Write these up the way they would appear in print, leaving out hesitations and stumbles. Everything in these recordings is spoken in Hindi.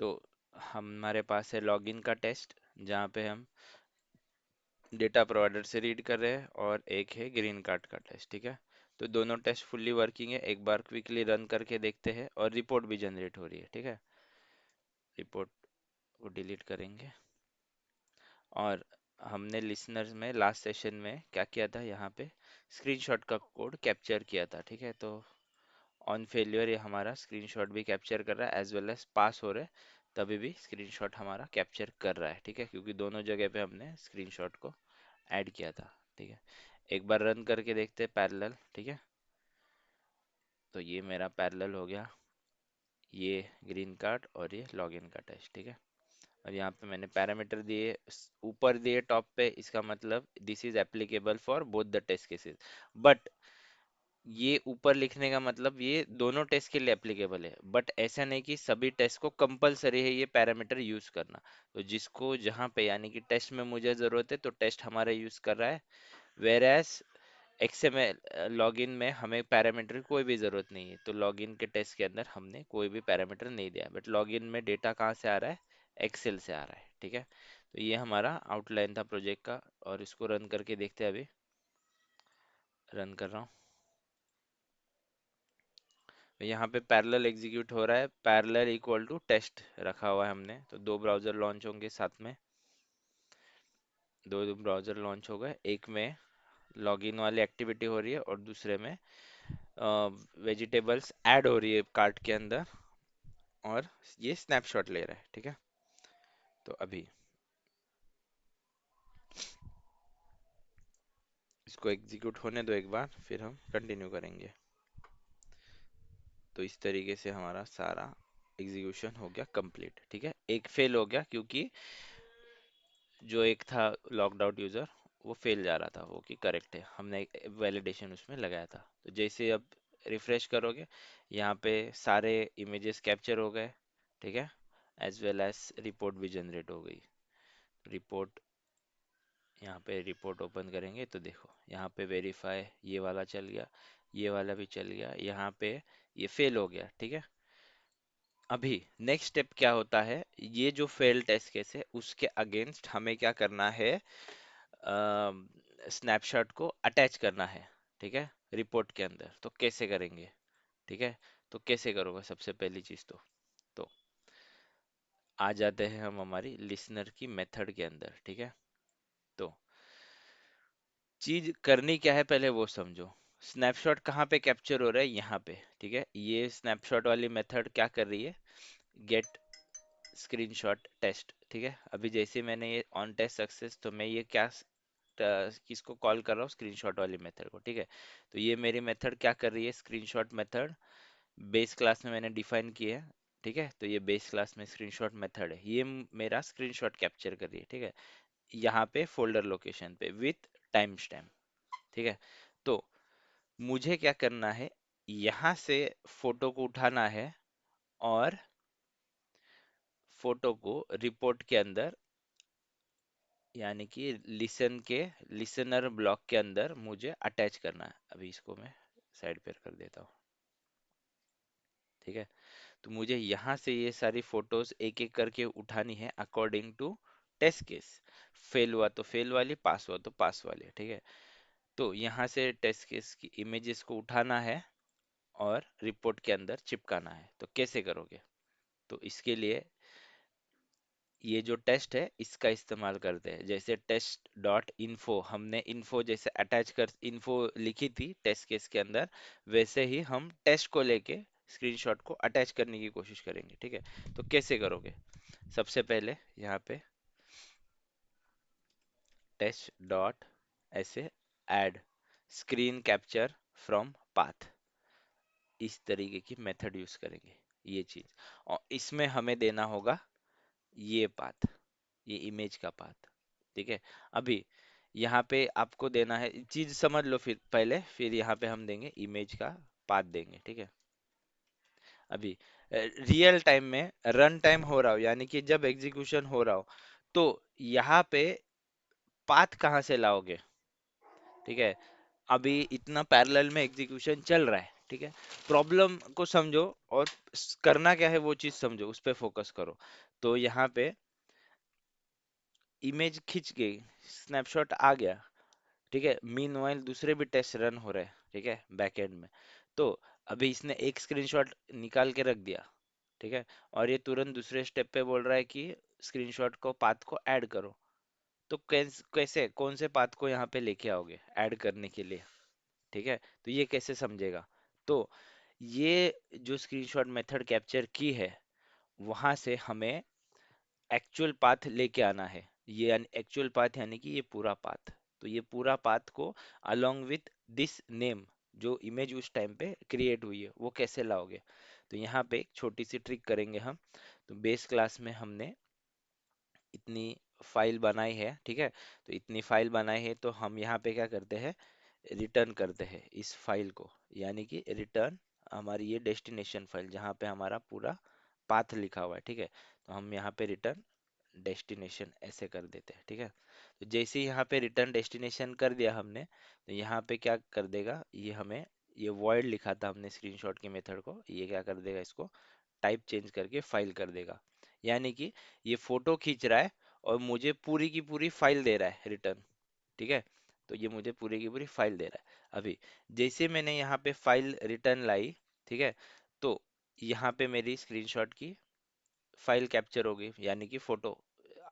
तो हमारे पास है लॉगिन का टेस्ट, जहाँ पे हम डेटा प्रोवाइडर से रीड कर रहे हैं, और एक है ग्रीन कार्ड का टेस्ट। ठीक है, तो दोनों टेस्ट फुल्ली वर्किंग है। एक बार क्विकली रन करके देखते हैं, और रिपोर्ट भी जनरेट हो रही है। ठीक है, रिपोर्ट को डिलीट करेंगे। और हमने लिसनर्स में लास्ट सेशन में क्या किया था, यहाँ पे स्क्रीनशॉट का कोड कैप्चर किया था। ठीक है, तो ऑन फेलियर ये हमारा स्क्रीनशॉट भी कैप्चर कर रहा है, एज वेल एज पास हो रहे तभी भी स्क्रीनशॉट हमारा कैप्चर कर रहा है। ठीक है, क्योंकि दोनों जगह पे हमने स्क्रीनशॉट को ऐड किया था। ठीक है, एक बार रन करके देखते हैं पैरेलल। ठीक है, तो ये मेरा पैरेलल हो गया, ये ग्रीन कार्ड और ये लॉगिन का टेस्ट। ठीक है, और यहाँ पे मैंने पैरामीटर दिए, ऊपर दिए टॉप पे, इसका मतलब this is applicable for both the test cases. But ये ऊपर लिखने का मतलब ये दोनों टेस्ट के लिए एप्लीकेबल है, बट ऐसा नहीं कि सभी टेस्ट को कंपलसरी है ये पैरामीटर यूज करना। तो जिसको जहाँ पे, यानी कि टेस्ट में मुझे जरूरत है तो टेस्ट हमारा यूज कर रहा है, वेर एज एक्सएमएल लॉगिन में हमें पैरामीटर की कोई भी जरूरत नहीं है। तो लॉगिन के टेस्ट के अंदर हमने कोई भी पैरामीटर नहीं दिया, बट लॉगिन में डेटा कहाँ से आ रहा है, एक्सेल से आ रहा है। ठीक है, तो ये हमारा आउटलाइन था प्रोजेक्ट का, और इसको रन करके देखते हैं। अभी रन कर रहा हूँ, तो यहाँ पे पैरेलल एग्जीक्यूट हो रहा है, पैरेलल इक्वल टू टेस्ट रखा हुआ है हमने, तो दो ब्राउजर लॉन्च होंगे साथ में। दो ब्राउजर लॉन्च हो गए, एक में लॉगिन वाली एक्टिविटी हो रही है, और दूसरे में वेजिटेबल्स ऐड हो रही है कार्ट के अंदर, और ये स्नैपशॉट ले रहा है। ठीक है, तो अभी इसको एग्जीक्यूट होने दो एक बार, फिर हम कंटिन्यू करेंगे। तो इस तरीके से हमारा सारा एग्जीक्यूशन हो गया कंप्लीट। ठीक है, एक फेल हो गया क्योंकि जो एक था लॉक्ड आउट यूजर, वो फेल जा रहा था, वो कि करेक्ट है, हमने एक वैलिडेशन उसमें लगाया था। तो जैसे अब रिफ्रेश करोगे, यहाँ पे सारे इमेजेस कैप्चर हो गए। ठीक है, एज वेल एज रिपोर्ट भी जनरेट हो गई। रिपोर्ट, यहाँ पे रिपोर्ट ओपन करेंगे तो देखो यहाँ पे वेरीफाई ये वाला चल गया, ये वाला भी चल गया, यहाँ पे ये फेल हो गया। ठीक है, अभी नेक्स्ट स्टेप क्या होता है, ये जो फेल टेस्ट केस है उसके अगेंस्ट हमें क्या करना है, स्नैपशॉट को अटैच करना है। ठीक है, रिपोर्ट के अंदर तो कैसे करेंगे। ठीक है, तो कैसे करोगे, सबसे पहली चीज तो आ जाते हैं हम हमारी लिसनर की मेथड के अंदर। ठीक है, तो चीज करनी क्या है पहले वो समझो। स्नैपशॉट कहाँ पे कैप्चर हो रहा है, यहाँ पे। ठीक है, ये स्नैपशॉट वाली मेथड क्या कर रही है, गेट स्क्रीनशॉट टेस्ट। ठीक है, अभी जैसे मैंने ये ऑन टेस्ट सक्सेस, तो मैं ये क्या किसको कॉल कर रहा हूँ, स्क्रीनशॉट वाली मेथड को। ठीक है, तो ये मेरी मेथड क्या कर रही है, स्क्रीनशॉट मेथड बेस क्लास में मैंने डिफाइन की है। ठीक है, तो ये बेस क्लास में स्क्रीनशॉट मेथड है, ये मेरा स्क्रीनशॉट कैप्चर कर रही है। ठीक है, यहाँ पे फोल्डर लोकेशन पे विथ टाइम स्टैम्प। ठीक है, तो मुझे क्या करना है, यहाँ से फोटो को उठाना है, और फोटो को रिपोर्ट के अंदर, यानी कि लिसनर ब्लॉक के अंदर मुझे अटैच करना है। अभी इसको मैं साइड पर कर देता हूँ। ठीक है, तो मुझे यहाँ से ये सारी फोटोज एक एक करके उठानी है according to test case. Fail हुआ तो फेल वाली, पास हुआ तो पास वाली। ठीक है, तो यहाँ से टेस्ट केस की इमेजेस को उठाना है, और रिपोर्ट के अंदर चिपकाना है। तो कैसे करोगे, तो इसके लिए ये जो टेस्ट है इसका इस्तेमाल करते हैं। जैसे टेस्ट डॉट इन्फो, हमने इन्फो जैसे अटैच कर इन्फो लिखी थी टेस्ट केस के अंदर, वैसे ही हम टेस्ट को लेके स्क्रीनशॉट को अटैच करने की कोशिश करेंगे। ठीक है, तो कैसे करोगे, सबसे पहले यहाँ पे टेस्ट डॉट ऐसे add screen capture from path, इस तरीके की मेथड यूज करेंगे ये चीज। और इसमें हमें देना होगा ये पाथ, ये इमेज का पाथ। ठीक है, अभी यहाँ पे आपको देना है, चीज समझ लो फिर पहले, फिर यहाँ पे हम देंगे इमेज का पाथ देंगे। ठीक है, अभी रियल टाइम में रन टाइम हो रहा हो, यानी कि जब एग्जीक्यूशन हो रहा हो, तो यहाँ पे पाथ कहाँ से लाओगे। ठीक है, अभी इतना पैरेलल में एग्जीक्यूशन चल रहा है। ठीक है। प्रॉब्लम को समझो और करना क्या है वो चीज समझो, उस पे फोकस करो। तो यहाँ पे इमेज खिंच गई, स्नैपशॉट आ गया, ठीक है। मीनवाइल दूसरे भी टेस्ट रन हो रहे हैं, ठीक है, बैकएंड में। तो अभी इसने एक स्क्रीनशॉट निकाल के रख दिया, ठीक है, और ये तुरंत दूसरे स्टेप पे बोल रहा है कि स्क्रीनशॉट को पाथ को ऐड करो। तो कैसे कौन से पाथ को यहाँ पे लेके आओगे ऐड करने के लिए, ठीक है। तो ये कैसे समझेगा? तो ये जो स्क्रीनशॉट मेथड कैप्चर की है, वहां से हमें एक्चुअल पाथ लेके आना है। ये एक्चुअल पाथ यानी कि ये पूरा पाथ। तो ये पूरा पाथ को अलोंग विथ दिस नेम, जो इमेज उस टाइम पे क्रिएट हुई है, वो कैसे लाओगे? तो यहाँ पे एक छोटी सी ट्रिक करेंगे हम। तो बेस क्लास में हमने इतनी फाइल बनाई है, ठीक है। तो इतनी फाइल बनाई है, तो हम यहाँ पे क्या करते हैं, रिटर्न करते हैं इस फाइल को, यानी कि रिटर्न हमारी ये डेस्टिनेशन फाइल जहाँ पे हमारा पूरा पाथ लिखा हुआ है, ठीक है। तो हम यहाँ पे रिटर्न डेस्टिनेशन ऐसे कर देते हैं, ठीक है। तो जैसे ही यहाँ पे रिटर्न डेस्टिनेशन कर दिया हमने, तो यहाँ पे क्या कर देगा ये, हमें ये वॉइड लिखा था हमने स्क्रीनशॉट के मेथड को, ये क्या कर देगा, इसको टाइप चेंज करके फाइल कर देगा। यानी कि ये फोटो खींच रहा है और मुझे पूरी की पूरी फाइल दे रहा है रिटर्न, ठीक है। तो ये मुझे पूरी की पूरी फाइल दे रहा है। अभी जैसे मैंने यहाँ पे फाइल रिटर्न लाई, ठीक है, तो यहाँ पे मेरी स्क्रीनशॉट की फाइल कैप्चर होगी, यानी कि फोटो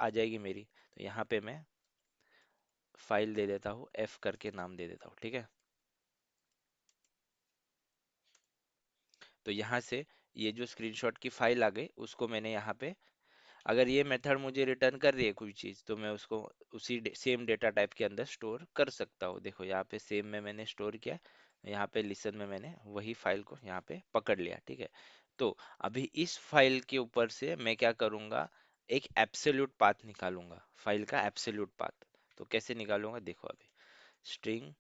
आ जाएगी मेरी। तो यहाँ पे मैं फाइल दे देता हूँ, एफ करके नाम दे देता हूँ, ठीक है। तो यहाँ से ये जो स्क्रीनशॉट की फाइल आ गई, उसको मैंने यहाँ पे, अगर ये मेथड मुझे रिटर्न कर रही है कोई चीज़, तो मैं उसको उसी सेम डेटा टाइप के अंदर स्टोर कर सकता हूँ। देखो यहाँ पे सेम में मैंने स्टोर किया, यहाँ पे लिसन में मैंने वही फाइल को यहाँ पे पकड़ लिया, ठीक है। तो अभी इस फाइल के ऊपर से मैं क्या करूँगा, एक एब्सोल्यूट पाथ निकालूंगा, फाइल का एब्सोल्यूट पाथ। तो कैसे निकालूंगा, देखो अभी स्ट्रिंग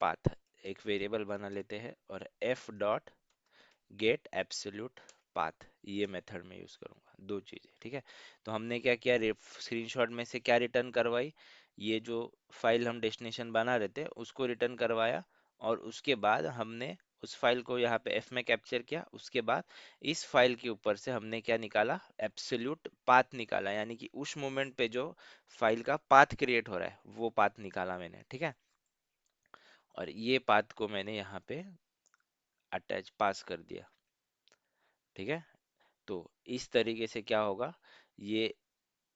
पाथ एक वेरिएबल बना लेते हैं, और F dot gate absolute path, ये मेथड में यूज करूंगा, दो चीजें, ठीक है। तो हमने क्या किया, स्क्रीनशॉट में से क्या रिटर्न करवाई, ये जो फाइल हम डेस्टिनेशन बना रहे थे उसको रिटर्न करवाया, और उसके बाद हमने उस फाइल को यहाँ पे एफ में कैप्चर किया। उसके बाद इस फाइल के ऊपर से हमने क्या निकाला, एब्सोल्यूट पाथ निकाला, यानी कि उस मोमेंट पे जो फाइल का पाथ क्रिएट हो रहा है वो पाथ निकाला मैंने, ठीक है। और ये पाथ को मैंने यहाँ पे अटैच पास कर दिया, ठीक है। तो इस तरीके से क्या होगा, ये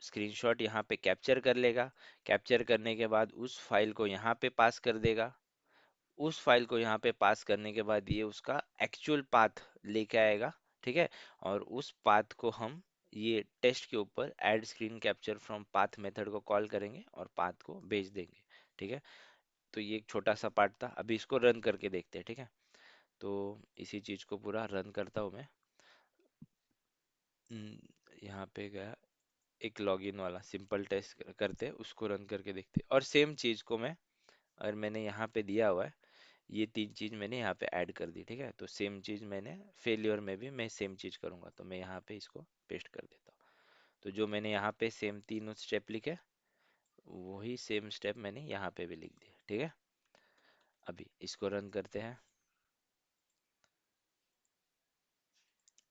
स्क्रीनशॉट यहाँ पे कैप्चर कर लेगा, कैप्चर करने के बाद उस फाइल को यहाँ पे पास कर देगा, उस फाइल को यहाँ पे पास करने के बाद ये उसका एक्चुअल पाथ लेके आएगा, ठीक है। और उस पाथ को हम ये टेस्ट के ऊपर add screen capture from path method को कॉल करेंगे और पाथ को भेज देंगे, ठीक है। तो ये एक छोटा सा पार्ट था, अभी इसको रन करके देखते हैं, ठीक है। तो इसी चीज को पूरा रन करता हूँ मैं। यहाँ पे गया, एक लॉगिन वाला सिंपल टेस्ट करते हैं, उसको रन करके देखते हैं। और सेम चीज को मैं, अगर मैंने यहाँ पे दिया हुआ है, ये तीन चीज मैंने यहाँ पे ऐड कर दी, ठीक है। तो सेम चीज मैंने फेलियर में भी मैं सेम चीज करूंगा, तो मैं यहाँ पे इसको पेस्ट कर देता हूँ। तो जो मैंने यहाँ पे सेम तीनों स्टेप लिखे, वही सेम स्टेप मैंने यहाँ पे भी लिख दिया, ठीक है। अभी इसको रन करते हैं।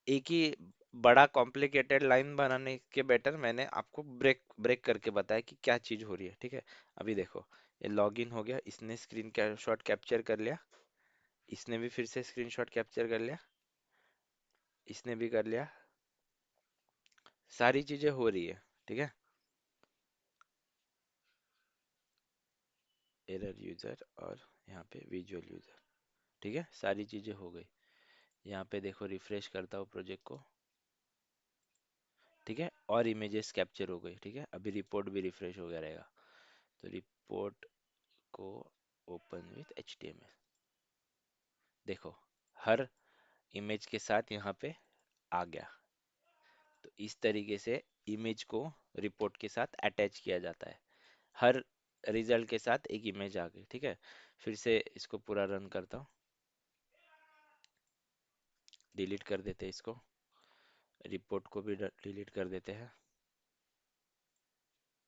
एक ही बड़ा कॉम्प्लिकेटेड लाइन बनाने के बेटर मैंने आपको ब्रेक ब्रेक करके बताया कि क्या चीज हो रही है, ठीक है। अभी देखो, ये लॉगिन हो गया, इसने स्क्रीन शॉट कैप्चर कर लिया, इसने भी फिर से स्क्रीनशॉट कैप्चर कर लिया, इसने भी कर लिया, सारी चीजें हो रही है, ठीक है। एरर यूजर और यहाँ पे विजुअल यूजर, ठीक है, सारी चीजें हो गई। यहाँ पे देखो, रिफ्रेश करता हूँ प्रोजेक्ट को, ठीक है, और इमेजेस कैप्चर हो गई, ठीक है। अभी रिपोर्ट भी रिफ्रेश हो गया रहेगा। तो रिपोर्ट को ओपन विथ HTML, देखो हर इमेज के साथ यहाँ पे आ गया। तो इस तरीके से इमेज को रिपोर्ट के साथ अटैच किया जाता है। हर रिजल्ट के साथ एक इमेज आ गई, ठीक है। फिर से इसको पूरा रन करता हूँ, डिलीट कर देते हैं इसको, रिपोर्ट को भी डिलीट कर देते हैं,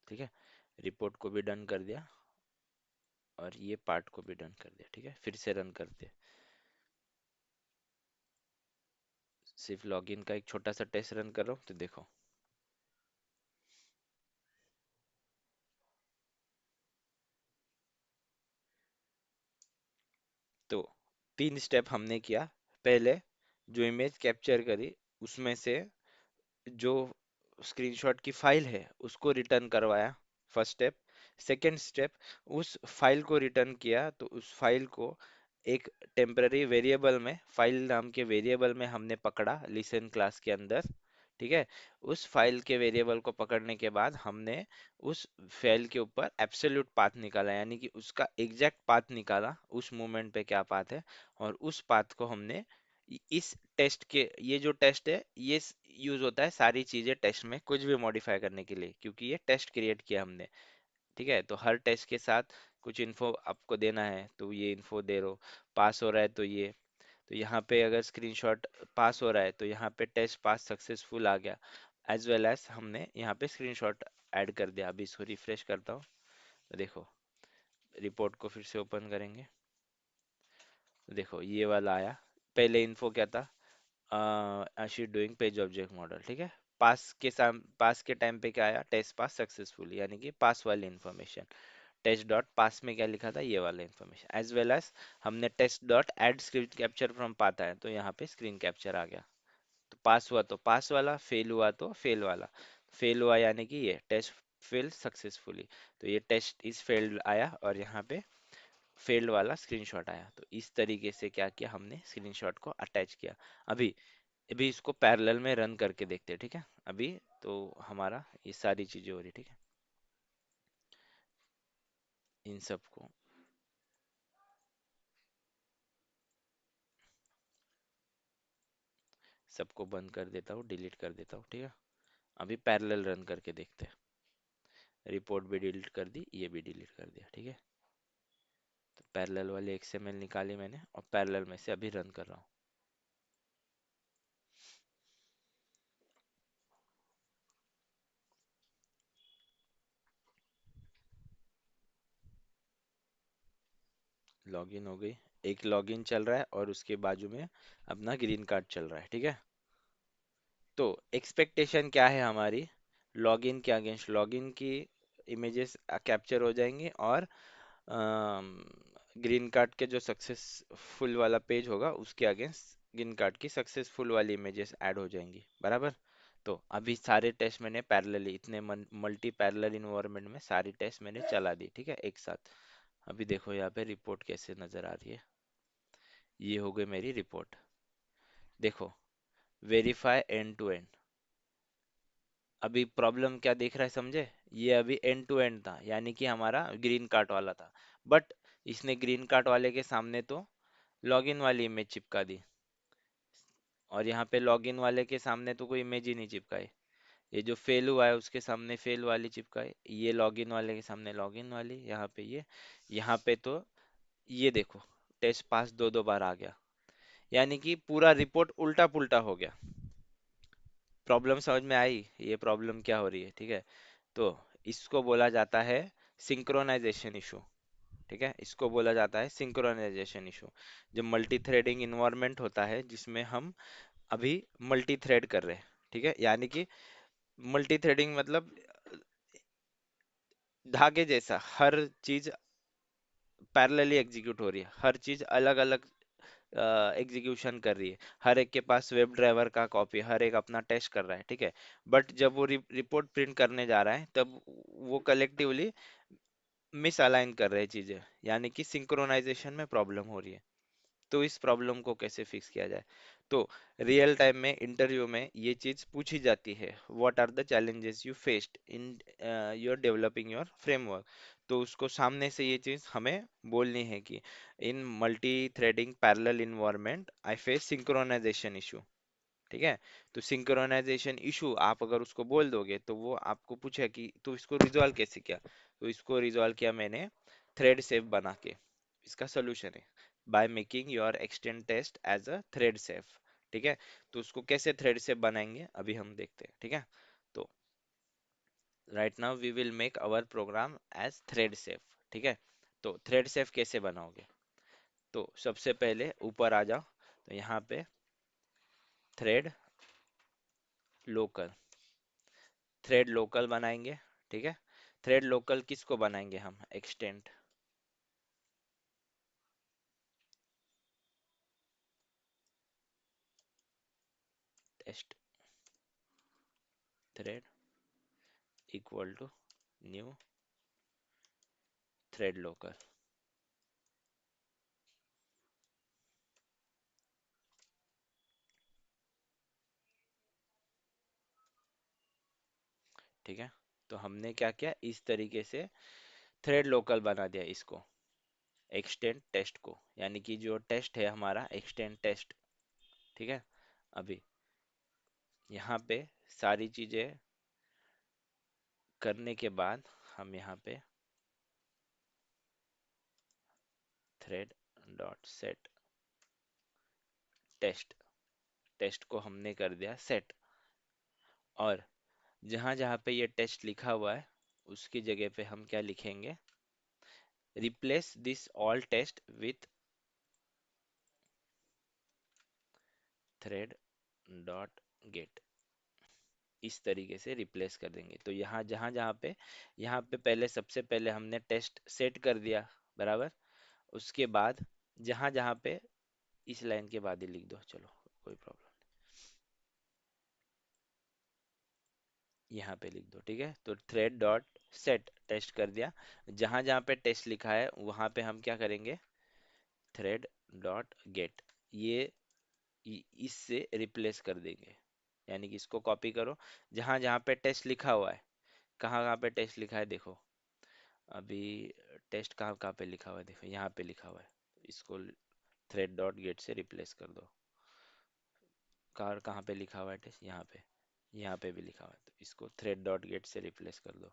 ठीक है। रिपोर्ट को भी डन कर दिया, और ये पार्ट को भी डन कर दिया, ठीक है। फिर से रन करते हैं। सिर्फ लॉगिन का एक छोटा सा टेस्ट रन कर रहा हूँ, तो देखो। तो 3 स्टेप हमने किया। पहले जो इमेज कैप्चर करी, उसमें से जो स्क्रीनशॉट की फाइल है उसको रिटर्न करवाया, फर्स्ट स्टेप। सेकंड स्टेप, उस फाइल को रिटर्न किया, तो उस फाइल को एक टेम्पररी वेरिएबल में, फाइल नाम के वेरिएबल में हमने पकड़ा लिसन क्लास के अंदर। ठीक है। उस फाइल के वेरिएबल को पकड़ने के बाद हमने उस फाइल के ऊपर एब्सोल्यूट पाथ निकाला, यानी कि उसका एग्जैक्ट पाथ निकाला, उस मोमेंट पे क्या पाथ है। और उस पाथ को हमने इस टेस्ट के, ये जो टेस्ट है ये यूज होता है सारी चीजें टेस्ट में कुछ भी मॉडिफाई करने के लिए, क्योंकि ये टेस्ट क्रिएट किया हमने। ठीक है। तो हर टेस्ट के साथ कुछ इन्फो आपको देना है, तो ये इन्फो दे रहे हो। पास हो रहा है तो ये, तो यहाँ पे अगर स्क्रीनशॉट पास हो रहा है तो यहाँ पे टेस्ट पास सक्सेसफुल आ गया। एज वेल एज हमने यहाँ पे स्क्रीनशॉट ऐड कर दिया। अभी इसको रिफ्रेश करता हूँ, तो देखो, रिपोर्ट को फिर से ओपन करेंगे, तो देखो ये वाला आया। पहले इन्फो क्या था, she doing page object model. ठीक है। पास के टाइम पे क्या आया, टेस्ट पास सक्सेसफुल, यानी कि पास वाली इन्फॉर्मेशन। टेस्ट डॉट पास में क्या लिखा था, ये वाला इन्फॉर्मेशन। एज वेल एज हमने test dot add screen capture from path है, तो यहाँ पे स्क्रीन कैप्चर आ गया। तो पास हुआ तो पास वाला, फेल हुआ तो फेल वाला। फेल हुआ यानी कि ये टेस्ट फेल सक्सेसफुली, तो ये टेस्ट इज फेल्ड आया, और यहाँ पे फेल्ड वाला स्क्रीनशॉट आया। तो इस तरीके से क्या किया, हमने स्क्रीनशॉट को अटैच किया। अभी अभी इसको पैरेलल में रन करके देखते हैं। ठीक है। अभी तो हमारा ये सारी चीजें हो रही, ठीक है। इन सबको सबको बंद कर देता हूँ, डिलीट कर देता हूँ। ठीक है। अभी पैरेलल रन करके देखते हैं। रिपोर्ट भी डिलीट कर दी, ये भी डिलीट कर दिया। ठीक है। तो पैरेलल वाले एक्सएमएल निकाली मैंने, और पैरेलल में से अभी रन कर रहा हूँ। लॉगिन हो गई। एक लॉगिन चल रहा है और उसके बाजू में अपना ग्रीन कार्ड चल रहा है। ठीक है। तो एक्सपेक्टेशन क्या है हमारी, लॉगिन के अगेंस्ट लॉगिन की इमेजेस कैप्चर हो जाएंगी, और ग्रीन कार्ड के जो सक्सेसफुल वाला पेज होगा उसके अगेंस्ट ग्रीन कार्ड की सक्सेसफुल वाली इमेजेस ऐड हो जाएंगी, बराबर। तो अभी सारे टेस्ट मैंने पैरेलली, इतने मल्टी पैरेलल इन्वायरमेंट में सारी टेस्ट मैंने चला दी, ठीक है, एक साथ। अभी देखो यहाँ पे रिपोर्ट कैसे नजर आ रही है। ये हो गई मेरी रिपोर्ट। देखो, वेरीफाई एंड टू एंड। अभी प्रॉब्लम क्या दिख रहा है, समझे? ये अभी एंड टू एंड था, यानी कि हमारा ग्रीन कार्ड वाला था, बट इसने ग्रीन कार्ड वाले के सामने तो लॉगिन वाली इमेज चिपका दी, और यहाँ पे लॉगिन वाले के सामने तो कोई इमेज ही नहीं चिपकाई। ये जो फेल हुआ है उसके सामने फेल वाली चिपकाई, ये लॉगिन वाले के सामने लॉगिन वाली, यहाँ पे ये, यहाँ पे तो ये देखो, टेस्ट पास दो दो बार आ गया, यानी कि पूरा रिपोर्ट उल्टा पुल्टा हो गया। प्रॉब्लम समझ में आई, ये प्रॉब्लम क्या हो रही है, ठीक है। तो इसको बोला जाता है सिंक्रोनाइजेशन इशू। ठीक है, इसको बोला जाता है सिंक्रोनाइजेशन इशू। जब मल्टी थ्रेडिंग इन्वायरमेंट होता है जिसमें हम अभी मल्टी थ्रेड कर रहे हैं, ठीक है, यानी कि मल्टी थ्रेडिंग मतलब धागे जैसा हर चीज पैरेलली एग्जीक्यूट हो रही है, हर चीज अलग अलग एग्जीक्यूशन कर रही है। हर एक के पास वेब ड्राइवर का कॉपी, हर एक अपना टेस्ट कर रहा है, ठीक है। बट जब वो रिपोर्ट प्रिंट करने जा रहा है, तब वो कलेक्टिवली मिस अलाइन कर रहे हैं चीजें, यानी कि सिंक्रोनाइजेशन में प्रॉब्लम हो रही है। तो इस प्रॉब्लम को कैसे फिक्स किया जाए, तो रियल टाइम में इंटरव्यू में ये चीज पूछी जाती है, what are the challenges you faced in your developing your framework. तो उसको सामने से ये चीज हमें बोलनी है कि in multi threading parallel environment I face synchronization issue. ठीक है। तो सिंक्रोनाइजेशन इशू आप अगर उसको बोल दोगे, तो वो आपको पूछे कि तू इसको रिजॉल्व कैसे किया। तो इसको रिजॉल्व किया मैंने थ्रेड सेफ बना के। इसका सोल्यूशन है by making your extend test as a thread safe. ठीक है। तो उसको कैसे थ्रेड सेफ बनाएंगे अभी हम देखते हैं, ठीक है। तो right now we will make our program as thread safe. ठीक है। तो थ्रेड सेफ कैसे बनाओगे, तो सबसे पहले ऊपर आ जाओ, तो यहाँ पे थ्रेड लोकल, थ्रेड लोकल बनाएंगे, ठीक है। थ्रेड लोकल किसको बनाएंगे हम, extent, test thread equal to new thread local, ठीक है। तो हमने क्या किया, इस तरीके से थ्रेड लोकल बना दिया इसको, एक्सटेंड टेस्ट को, यानी कि जो टेस्ट है हमारा एक्सटेंड टेस्ट, ठीक है। अभी यहाँ पे सारी चीजें करने के बाद हम यहाँ पे thread dot set test, test को हमने कर दिया सेट, और जहां जहां पे ये टेस्ट लिखा हुआ है उसकी जगह पे हम क्या लिखेंगे, replace this all test with thread dot get, इस तरीके से रिप्लेस कर देंगे। तो यहाँ जहां जहां पे, यहाँ पे पहले सबसे पहले हमने टेस्ट सेट कर दिया, बराबर। उसके बाद जहां जहां पे, इस लाइन के बाद ही लिख दो, चलो कोई प्रॉब्लम, यहाँ पे लिख दो, ठीक है। तो थ्रेड डॉट सेट टेस्ट कर दिया, जहां जहां पे टेस्ट लिखा है वहां पे हम क्या करेंगे, थ्रेड डॉट गेट, ये इससे रिप्लेस कर देंगे, यानी कि इसको कॉपी करो, जहां जहां पे टेस्ट लिखा हुआ है, कहाँ कहाँ पे टेस्ट लिखा है देखो, अभी टेस्ट कहाँ कहाँ पे लिखा हुआ है देखो, यहाँ पे लिखा हुआ है, इसको थ्रेड डॉट गेट से रिप्लेस कर दो। कार कहाँ पे लिखा हुआ है टेस्ट, यहाँ पे, यहाँ पे भी लिखा हुआ है, तो इसको थ्रेड डॉट गेट से रिप्लेस कर दो।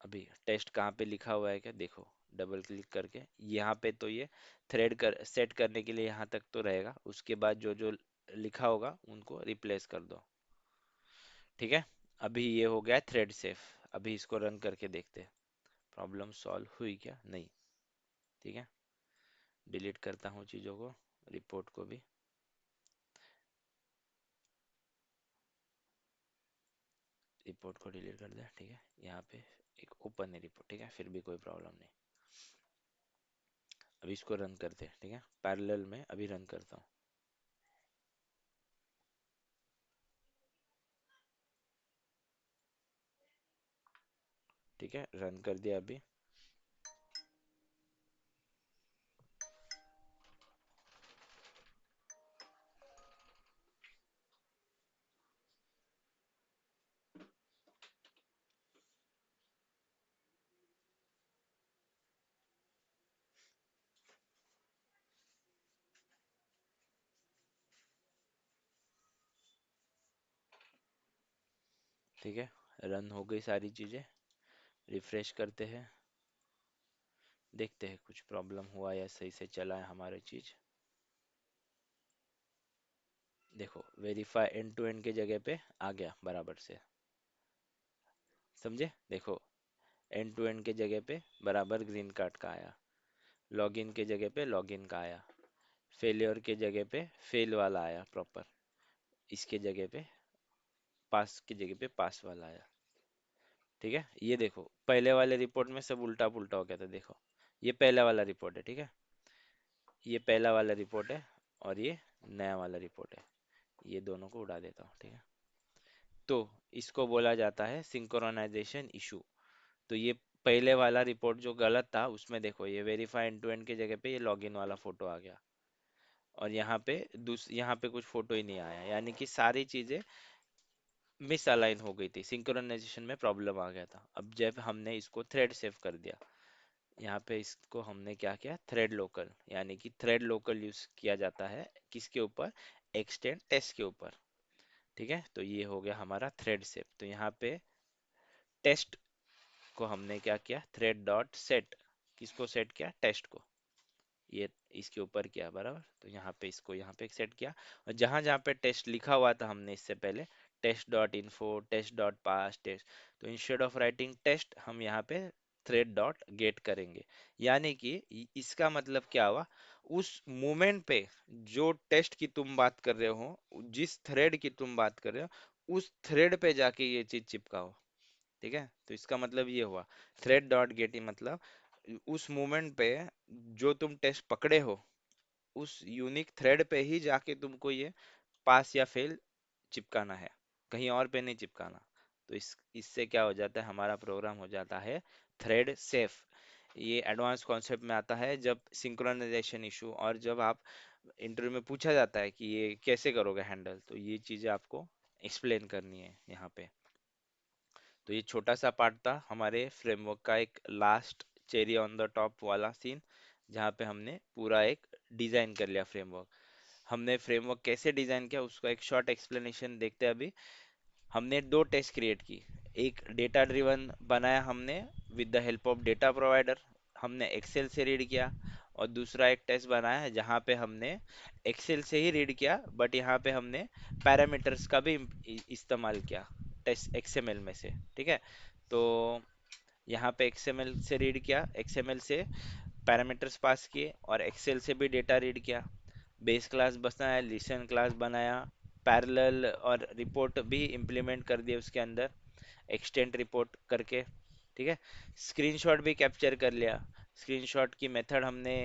अभी टेस्ट कहाँ पे लिखा हुआ है क्या देखो, डबल क्लिक करके यहाँ पे, तो ये थ्रेड कर सेट करने के लिए यहाँ तक तो रहेगा, उसके बाद जो जो लिखा होगा उनको रिप्लेस कर दो, ठीक है। अभी ये हो गया थ्रेड सेफ, अभी इसको रन करके देखते हैं प्रॉब्लम सॉल्व हुई क्या, नहीं, ठीक है। डिलीट करता हूँ चीज़ों को, रिपोर्ट को भी, रिपोर्ट को डिलीट कर दिया, ठीक है। यहाँ पे एक ओपन है रिपोर्ट, ठीक है, फिर भी कोई प्रॉब्लम नहीं। अभी इसको रन करते हैं, ठीक है, पैरेलल में अभी रन करता हूँ, ठीक है, रन कर दिया अभी। ठीक है, रन हो गई सारी चीज़ें, रिफ्रेश करते हैं, देखते हैं कुछ प्रॉब्लम हुआ या सही से चला है हमारी चीज़। देखो वेरीफाई एंड टू एंड के जगह पे आ गया बराबर से, समझे, देखो एंड टू एंड के जगह पे बराबर ग्रीन कार्ड का आया, लॉगिन के जगह पे लॉगिन का आया, फेलियर के जगह पे फेल वाला आया प्रॉपर, इसके जगह पे पास की जगह पे पास वाला आया, ठीक है। ये देखो पहले वाले रिपोर्ट में सब उल्टा पुल्टा हो गया था, देखो ये पहला वाला रिपोर्ट है, ठीक है, ये पहला वाला रिपोर्ट है, और ये नया वाला रिपोर्ट है, ये दोनों को उड़ा देता हूँ, ठीक है। तो इसको बोला जाता है सिंक्रोनाइजेशन इशू। तो ये पहले वाला रिपोर्ट जो गलत था उसमें देखो ये वेरीफाई एंड टू एंड के जगह पे ये लॉगिन वाला फोटो आ गया, और यहाँ पे यहाँ पे कुछ फोटो ही नहीं आया, यानी कि सारी चीजें मिस अलाइन हो गई थी, सिंक्रोनाइजेशन में प्रॉब्लम आ गया था। अब जब हमने इसको थ्रेड सेव कर दिया, यहाँ पे इसको हमने क्या किया, थ्रेड लोकल, यानी कि थ्रेड लोकल यूज किया जाता है किसके ऊपर, एक्सटेंड टेस्ट के ऊपर, ठीक है। तो ये हो गया हमारा थ्रेड सेव। तो यहाँ पे टेस्ट को हमने क्या किया, थ्रेड डॉट सेट, किसको सेट किया, टेस्ट को, ये इसके ऊपर किया बराबर। तो यहाँ पे इसको यहाँ पे सेट किया, और जहां जहां पे टेस्ट लिखा हुआ था हमने इससे पहले, test dot info, test dot pass test, तो इंस्टेड ऑफ राइटिंग टेस्ट हम यहाँ पे थ्रेड डॉट गेट करेंगे, यानी कि इसका मतलब क्या हुआ, उस मोमेंट पे जो टेस्ट की तुम बात कर रहे हो, जिस थ्रेड की तुम बात कर रहे हो, उस थ्रेड पे जाके ये चीज चिपकाओ। ठीक है, तो इसका मतलब ये हुआ थ्रेड डॉट गेटिंग, मतलब उस मोमेंट पे जो तुम टेस्ट पकड़े हो, उस यूनिक थ्रेड पे ही जाके तुमको ये पास या फेल चिपकाना है, कहीं और पे नहीं चिपकाना। तो इससे क्या हो जाता है, हमारा प्रोग्राम हो जाता है थ्रेड सेफ। ये एडवांस कॉन्सेप्ट में आता है जब सिंक्रोनाइजेशन इशू, और जब आप इंटरव्यू में पूछा जाता है कि ये कैसे करोगे हैंडल, तो ये चीजें आपको एक्सप्लेन करनी है यहाँ पे। तो ये छोटा सा पार्ट था हमारे फ्रेमवर्क का, एक last cherry on the top वाला सीन, जहाँ पे हमने पूरा एक डिजाइन कर लिया फ्रेमवर्क। हमने फ्रेमवर्क कैसे डिजाइन किया उसका एक शॉर्ट एक्सप्लेनेशन देखते हैं अभी। हमने दो टेस्ट क्रिएट की, एक डेटा ड्रिवन बनाया हमने with the help of data provider, हमने एक्सेल से रीड किया। और दूसरा एक टेस्ट बनाया है जहाँ पे हमने एक्सेल से ही रीड किया, बट यहाँ पे हमने पैरामीटर्स का भी इस्तेमाल किया टेस्ट एक्सएमएल में से। ठीक है, तो यहाँ पे एक्सएमएल से रीड किया, एक्सएमएल से पैरामीटर्स पास किए, और एक्सेल से भी डेटा रीड किया। बेस क्लास बनाया, लिसन क्लास बनाया, पैरेलल और रिपोर्ट भी इम्प्लीमेंट कर दिए उसके अंदर, एक्सटेंड रिपोर्ट करके। ठीक है, स्क्रीनशॉट भी कैप्चर कर लिया। स्क्रीनशॉट की मेथड हमने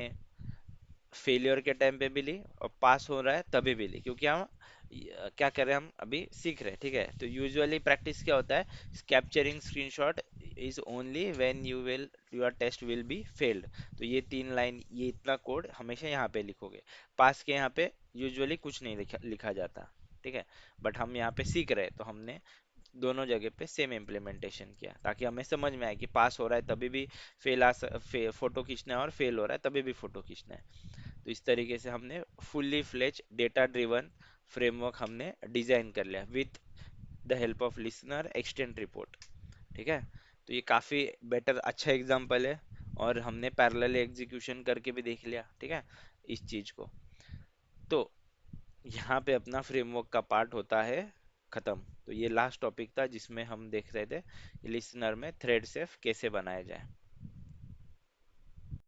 फेलियर के टाइम पे भी ली, और पास हो रहा है तभी भी ली, क्योंकि हम क्या कर रहे हैं, हम अभी सीख रहे हैं। ठीक है, तो यूजुअली प्रैक्टिस क्या होता है, capturing screenshot is only when your test will be failed. तो ये 3 लाइन, ये इतना कोड हमेशा यहाँ पे लिखोगे। पास के यहाँ पे यूजुअली कुछ नहीं लिखा जाता। ठीक है, बट हम यहाँ पे सीख रहे हैं, तो हमने दोनों जगह पे सेम इम्प्लीमेंटेशन किया, ताकि हमें समझ में आए कि पास हो रहा है तभी भी फोटो खींचना है, और फेल हो रहा है तभी भी फोटो खींचना है। तो इस तरीके से हमने fully fledge data driven framework हमने डिजाइन कर लिया with the help of listener extend report. ठीक है, तो ये काफी बेटर अच्छा एग्जांपल है, और हमने पैरेलल एग्जीक्यूशन करके भी देख लिया। ठीक है, इस चीज को। तो यहाँ पे अपना फ्रेमवर्क का पार्ट होता है खत्म। तो ये लास्ट टॉपिक था जिसमें हम देख रहे थे लिसनर में थ्रेड सेफ कैसे बनाया जाए।